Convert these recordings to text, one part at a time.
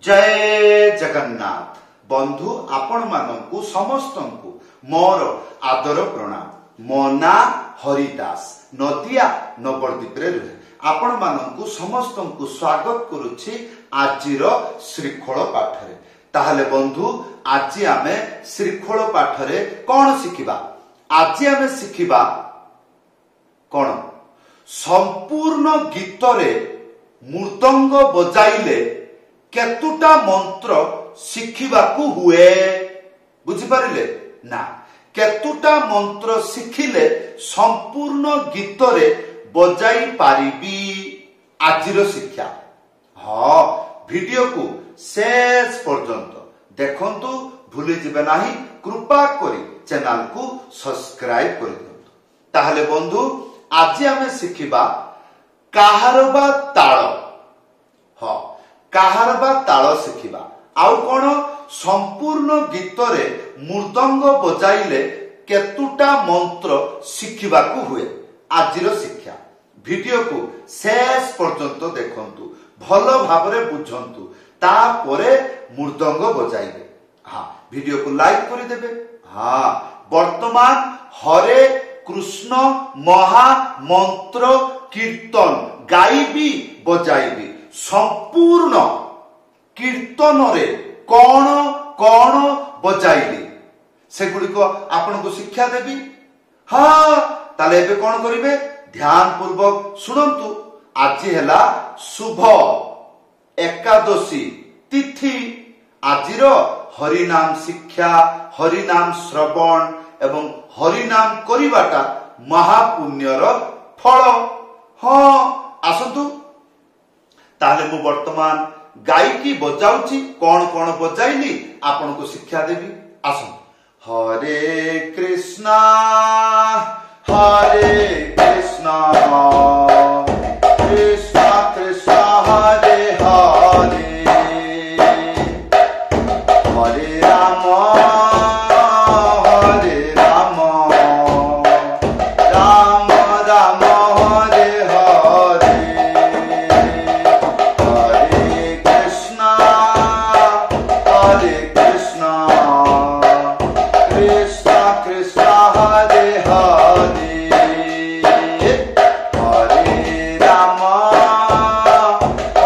जय जगन्नाथ बंधु आपण मानू समस्त मोर आदर प्रणाम। मो ना हरिदास नदिया नवरदीप रुहे आपण मानू समस्त स्वागत करुछि आजिर श्रीखोल पाठरे। ताहले बंधु आज आमे श्रीखोल पाठरे कौन शिखिबा? आज आमे शिखिबा कौन संपूर्ण गीतरे मृदंग बजाइले केतुटा मंत्र शिखिबाकू हुए बुझी पारिले ना? केतुटा मंत्र शिखिले संपूर्ण गीतरे बजाई पारिबी आजिर शिक्षा। हाँ वीडियो को शेष पर्यंत देखंतु भूली जिबे नाही। कृपा करी चैनल को सब्सक्राइब कर दियंतु। ताहले बंधु आज आमे शिखिबा काहारबा ताळ। हाँ काहारबा ताळ शिखिबा। आउ कोन संपूर्ण गीतरे मृदंग बजाइले केतुटा मंत्र शिखिबाकू हुए आजिर शिक्षा। वीडियो को शेष पर्यंत देखंतु भल भाबरे बुझंतु तापरे मृदंग बजाइबे। हाँ वीडियो को लाइक कर देबे। हाँ वर्तमान हरे कृष्ण महा मंत्र कीर्तन गाइबी बजाइबी संपूर्ण कीर्तन रे कौन कौन बजाइली सेगुड़ी को आपन को शिक्षा देबी। हाँ ताले एबे कौन करिवे ध्यान पूर्वक सुनंतु। आज हैला शुभ एकादशी तिथि। आजिर हरिनाम शिक्षा हरिनाम श्रवण एवं हरिनाम करिवाटा महापुण्यर फल। हाँ आसतु ताहले मु वर्तमान गायकी बजाउची कौन कौन बजाइली आपन को शिक्षा देबी। आसु हरे कृष्णा कृष्णा कृष्णा हरे हरे हरे राम राम राम हरे हरे हरे कृष्णा कृष्णा कृष्णा हरे हरे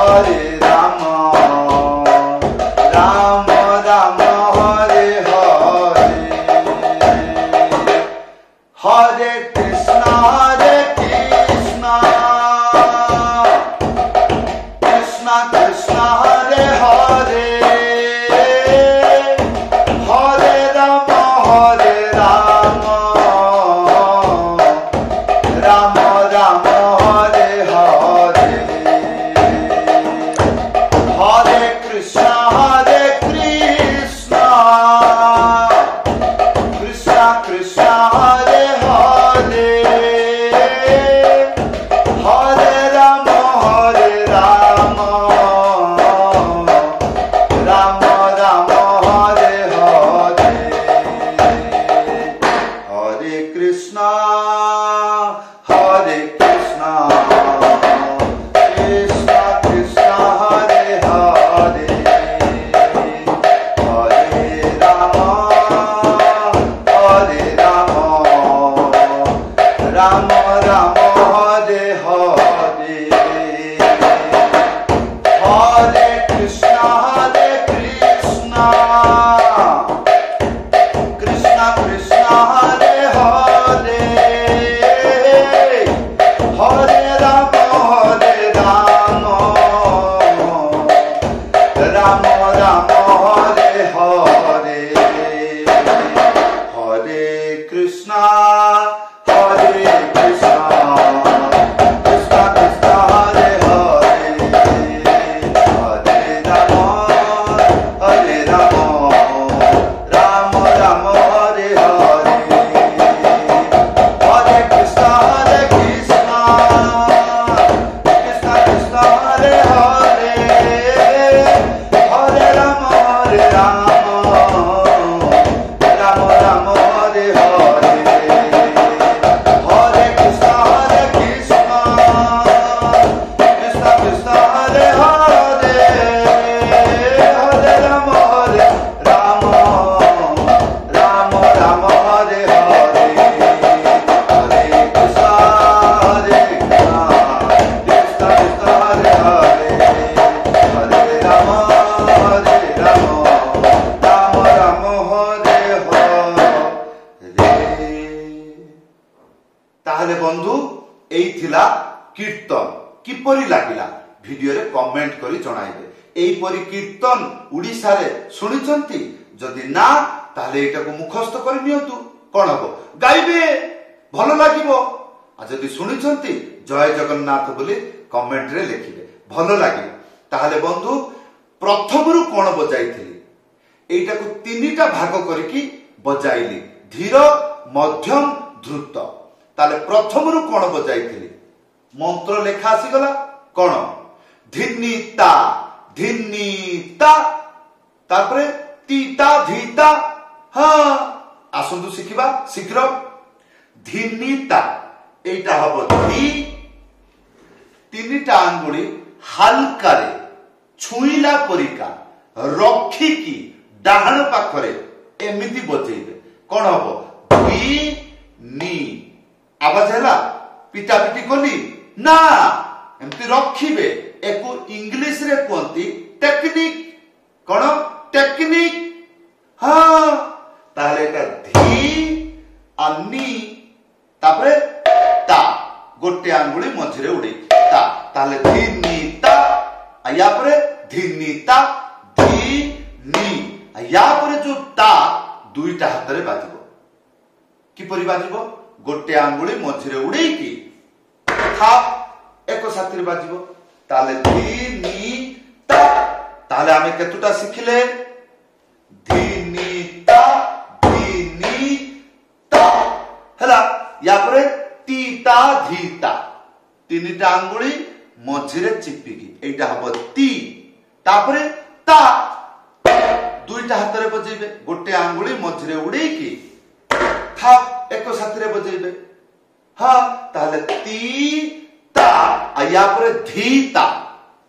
हरे राम राम राम हरे हरे हरे कृष्णा कृष्णा कृष्णा हरे हरे हरे राम राम राम हरे हरे हरे कृष्णा कृष्णा कृष्णा हरे हरे हरे राम राम राम हरे हरे हरे कृष्णा कृष्णा कृष्णा हरे हरे हरे राम राम हरे हरे हरे कृष्णा कृष्णा कृष्णा हरे हरे हरे राम राम हरे हरे हरे कृष्णा कृष्णा कृष्णा हरे हरे हरे राम राम हरे हरे हरे कृष्णा कृष्णा कृष्णा हरे हरे हरे राम जणाइबे। एहीपरि कीर्तन उड़ीसा रे सुनिछंती? जदि ना ताले एटा को मुखस्थ करि नियंतु। कोन हबो? गाइबे, भलो लागिबो। आ जदि सुनिछंती जय जगन्नाथ बोली कमेंट रे लिखिबे, भलो लागिबो। ताहले बंधु प्रथमरु कोन बजाइथिली? एटा को तीनिटा भाग करके बजाइली, धीर, मध्यम, द्रुत। ताले प्रथमरु कोन बजाइथिली? मंत्र लेखा आसी गला कोन? धिन्नीता धिन्नीता, तारपरे तीता धीता। हाँ आसंतु शिखिबा शीघ्र। धिन्नीता एटा हबो धी, तीनिटा आंगुली हल्का रे छुईला परिका रखिकी डाहाण पाखरे एमिति बजेइबे। कोन हबो? धी नी। आवाज हैला? पिटा पिटी कोनी ना, एमति रखिबे। एको इंग्लिश रे कोंती टेक्निक। कोन? टेक्निक। हाँ ताहले एटा धी अन्नी, तापरे ता, गोटे आंगुली मझिरे उड़ी ता। ताहले धिन्नीता, या परे धिन्नीता, धी नी। या परे जो ता दुईटा हाथ रे बाजिबो। किपरि बाजिबो? गोटे आंगुली मझिरे उड़ेकी था एक साथी बाजिबो। ताले धी नी ता। ताले आमे केतुटा शिखिले? धी नी ता, धी नी ता। हला या परे तीता धीता, तीनिटा आंगुली मझिरे चिपिकी एटा हबो ती। तापरे ता, दुईटा हाथ रे बजेइबे। गोटे आंगुली मझिरे उड़ेकी था एक साथी रे बजेइबे। हाँ ताहले ती ता, या परे धीता,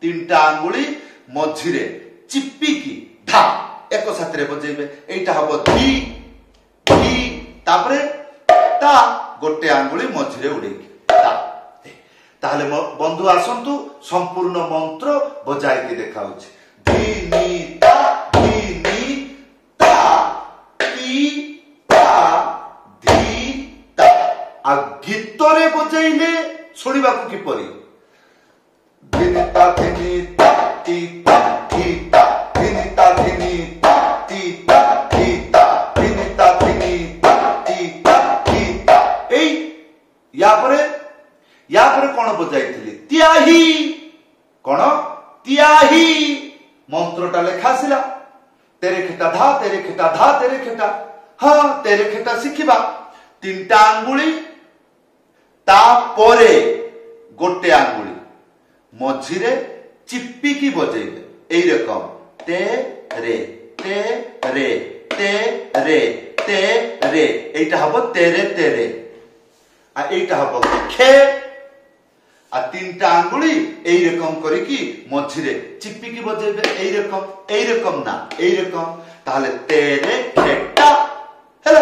तीनटा आंगुली मझिरे चिपिकी धा एक साथी रे बजेइबे। एटा हबो धी धी, तापरे ता, गोटे आंगुली मझिरे उड़ेकी ता। ताहले बंधु आसंतु संपूर्ण मंत्र बजाई के देखाउछि। धी नी ता, धी नी ता, ती ता, धी ता। आ गीतरे बजाइले सुनिबाकू किपरि? धिनिता धिनिता तीता धीता, धिनिता धिनिता तीता धीता, धिनिता धिनिता तीता धीता। एई या परे कोन बजाइथिली? त्याही। कोन? त्याही। मंत्रटा लेखा आसिला। तेरे खेटा धा, तेरे खेटा धा, तेरे खेटा। हाँ तेरे खेटा शिखिबा। तीनटा आंगुली, तापरे गोटे आंगुली मझिरे चिपिकी बजेइबे। एई रकम ते रे ते रे ते रे ते रे। एटा हबो तेरे तेरे। आ एटा हबो खे। आ तीनटा आंगुली एई रकम करिकी मझिरे चिपिकी बजेइबे। एई रकम ना, एई रकम। ताहले तेरे खेटा हैला।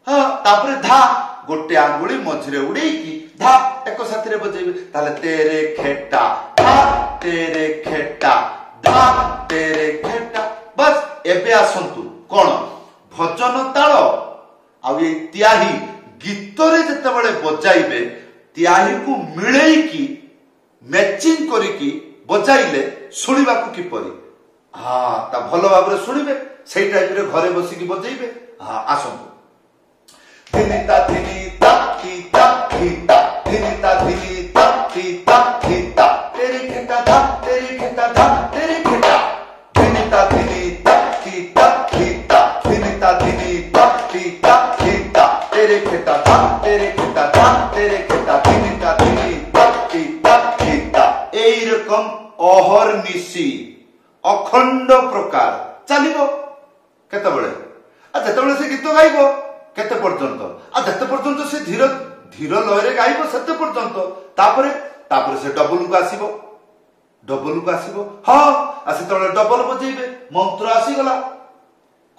हाँ तापरे धा, गोटे आंगुली मझिरे उड़ेकी धा एक साथी रे बजेइबे। ताहले तेरे खेटा धा, तेरे खेटा धा, तेरे खेटा। बस एबे आसंतु कोन? भजन ताल आ ए त्याही गीतरे जतेबेले बजाइबे, त्याही को मिलेकी मैचिंग करिकी बजाइले सुनिबाकू किपरि? हाँ ता भलो भाबरे सुनिबे। सेई टाइप रे घरे बसिकी बजाइबे। हाँ आसंतु। धिनिता धिनिता तीता धीता, धिनिता धिनिता तीता धीता, तेरे खेटा धा, तेरे खेटा धा, तेरे खेटा। धिनिता धिनिता तीता धीता, धिनिता धिनिता तीता धीता, तेरे खेटा धा, तेरे खेटा धा, तेरे खेटा। धिनिता धिनिता तीता धीता। एई रकम अहर्निशी अखंड प्रकार चलिबो। केतेबेले? आ जेतेबेले से गीत गाइबो केते पर्यंत? आ जेते पर्यंत से धीर धीर लय रे गाइबो सेते पर्यंत। तापरे से डबल को आसीबो, डबल को आसीबो। हाँ आ सेतेबेले डबल बजेइबे। मंत्र आसी गला।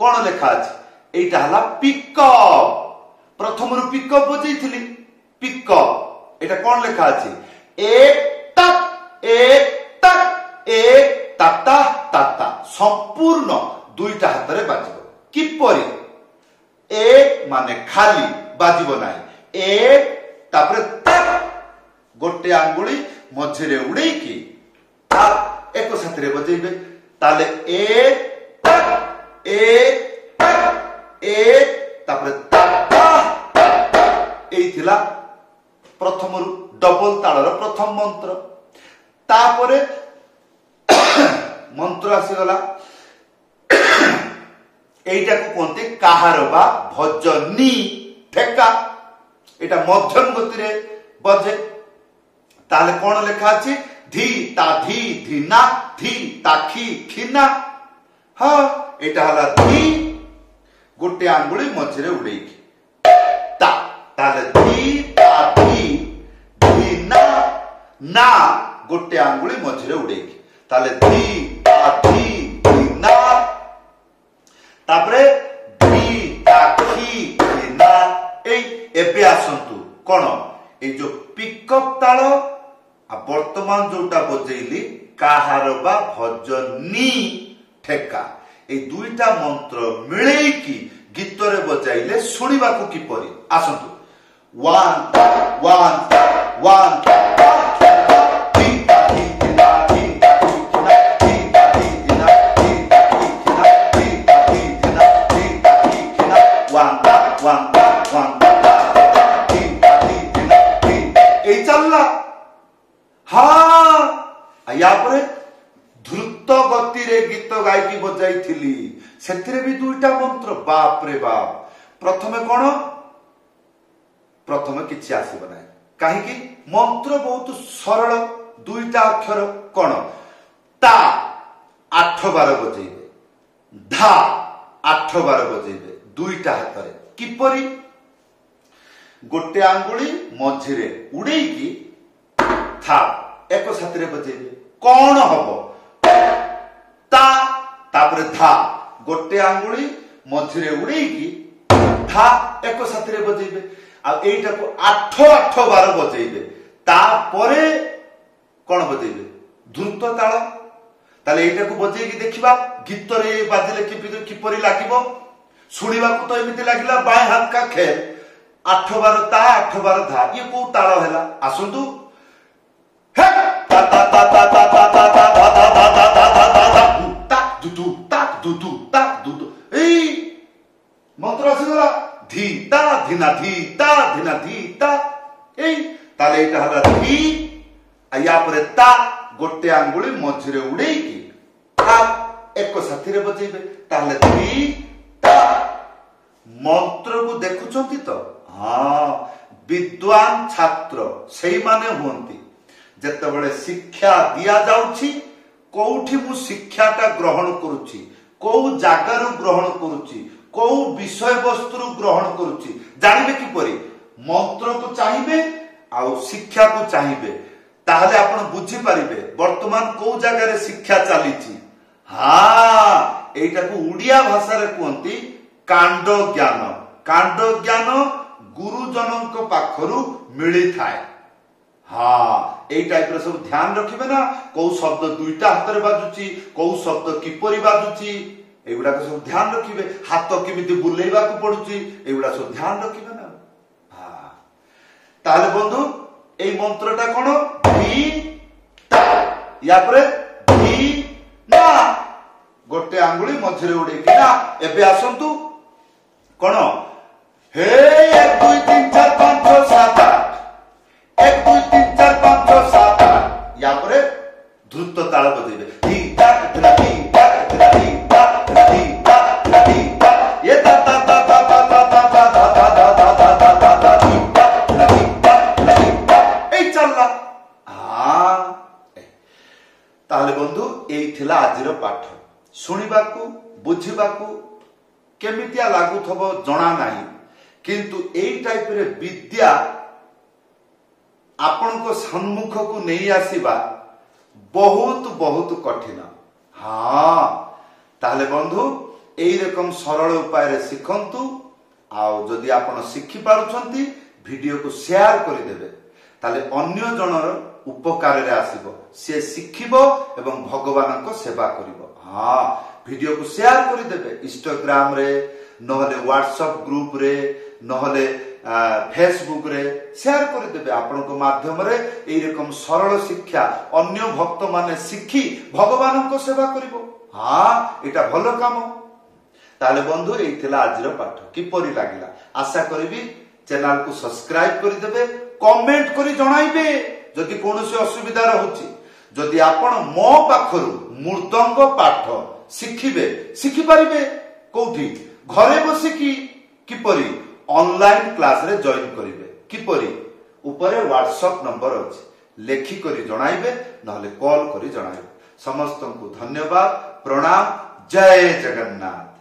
कोन लेखा अछि? एटा हला पिकअप। प्रथमरु पिकअप बजेइथिली। पिकअप एटा कोन लेखा अछि? एक टक एक टक एक ताता ताता। संपूर्ण दुईटा हाथ रे बाजिबो। किपरि? एक माने खाली बाजिबो नाही। एक तापरे तक गोटे आंगुली मझिरे उड़ेकी एक साथी बजेबे ताले प्रथम डबल तालर प्रथम मंत्र तापरे मंत्र आसीगला एटा को कहते काहार बा भजनी ठेका एटा मध्यम गति रे बजे ताले कोन लिखा अछि धी ता धी धीना धी ताखी खिना हां एटा हला धी गोटे आंगुली मझरे उडेकी ता ताले धी ता धी धीना ना गोटे आंगुली मझरे उडेकी ताले धी ता धी धीना तापरे धी ताखी खिना एबे आसंतु कोन ए जो पिकअप ताल आ वर्तमान जोटा बजेइली काहार बा भजनी ठेका ए दुईटा मंत्र मिले की गीत रे बजाइले सुनिबा को किपरि आसंतु 1 1 1 द्रुत गति रे गीत गायकी बजाई थिली सेथिरे भी दुईटा मंत्र बाप रे बाप प्रथमे कोन प्रथमे किछि आसीब नै काहे कि मंत्र बहुत सरल दुईटा अक्षर कोन ता 8 बार बजेइबे धा 8 बार बजेइबे दुईटा हाथ रे किपरि गोटे आंगुली मझिरे उडेई की था एक साथी रे बजेइबे कोन हबो ता तापरे धा गोटे आंगुली मझिरे उडेई की धा एक साथी रे बजेइबे आ एटा को 8 बार बजेइबे तापरे कोन बजेइबे द्रुत ताल ताले एटा को बजेई की देखिबा गीत रे बाजिले किपरि लागिबो सुनिबा को तो एमिति लागिला बाय हाथ का खेल 8 बार ता 8 बार धा ये को ताल हैला आसंतु हे ता ता ता ता ता ता ता ता ता ता ता ता ता दुदु ए मंत्र आसीगला धी ता धिना धी ता धिना धी ता ए ताले एटा हला धी आ या परे ता गोटे आंगुली मझिरे उडेई की ता एक साथी रे बजेइबे ताले धी ता मंत्र को देखुचंती तो हां विद्वान छात्र सेही माने होंती जेतेबेले शिक्षा दिया जाउछि कोउठी मु शिक्षाटा ग्रहण करूछि को जागारु ग्रहण करूछि को विषय वस्तु ग्रहण करूछि जानिबे कि परि मंत्र को चाहिबे आ शिक्षा को चाहिबे ताहले आपण बुझी परिबे वर्तमान को जगह रे शिक्षा चलीछि हां एटा को उडिया भाषा रे कोंती कांड ज्ञान गुरुजनक पाखरु मिली थाए हाँ यही टाइप सब ध्यान रखिबे ना को शब्द दुईटा हाथ रे बाजुची को शब्द किपरि बाजुची एगुडा सब ध्यान रखिबे हाथ केमिति बुलेइबा को पडुची एगुडा सब ध्यान रखिबे ना हां ताले बंधु एई मंत्रटा कोन धी ता या परे धी ना गोटे आंगुली मझरे उडे कि ना एबे आसंतु कोन हे 1 2 3 4 5 6 7 8 1 2 3 4 5 6 7 8 या परे द्रुत ताल बजेबे धी ता धा धी ता धा धी ता धा धी ता धी ता ये ता ता ता ता ता ता ता ता ता ता ता ता ता धी ता धी ता धी ता ए चलला हां ताले बंधु एई थिला आजिर पाठ सुनिबाकू बुझिबाकू केमितिया लागु थबो जणा नाही किंतु एई टाइप रे विद्या आपण को सम्मुख को नहीं आसीबा बहुत बहुत कठिन हाँ ताले बंधु एई रकम सरल उपाय रे सिखंतु आउ जदि आपण सिखि पारुछंती वीडियो को शेयर करि देबे ताले अन्य जनर उपकार रे आसीबो से सिखिबो एवं भगवान को सेवा करिवो हाँ वीडियो को शेयर करि देबे इंस्टाग्राम रे नहले व्हाट्सएप ग्रुप रे नहले फेसबुक रे शेयर करदेवे आपण माध्यम रे एई रकम सरल शिक्षा अन्य भक्त माने शिखी भगवान को सेवा करिवो। हाँ एटा भलो काम। ताले बंधु एई थिला आजिर पाठ किपरि लागिला आशा करिवि चैनल को सब्सक्राइब करदेवे कमेंट करी जणाइबे जदि कोनोसी असुविधा रहउची। जदि आपण मो पाखरु मृदंग पाठ शिखि पारिबे कोठी घरे बसिकी किपरि ऑनलाइन क्लास रे जॉइन करिवे किपरि ऊपर व्हाट्सएप नंबर अछि लेखि करी जणाइबे नहले कॉल करी जणाइबे। समस्त को धन्यवाद प्रणाम। जय जगन्नाथ।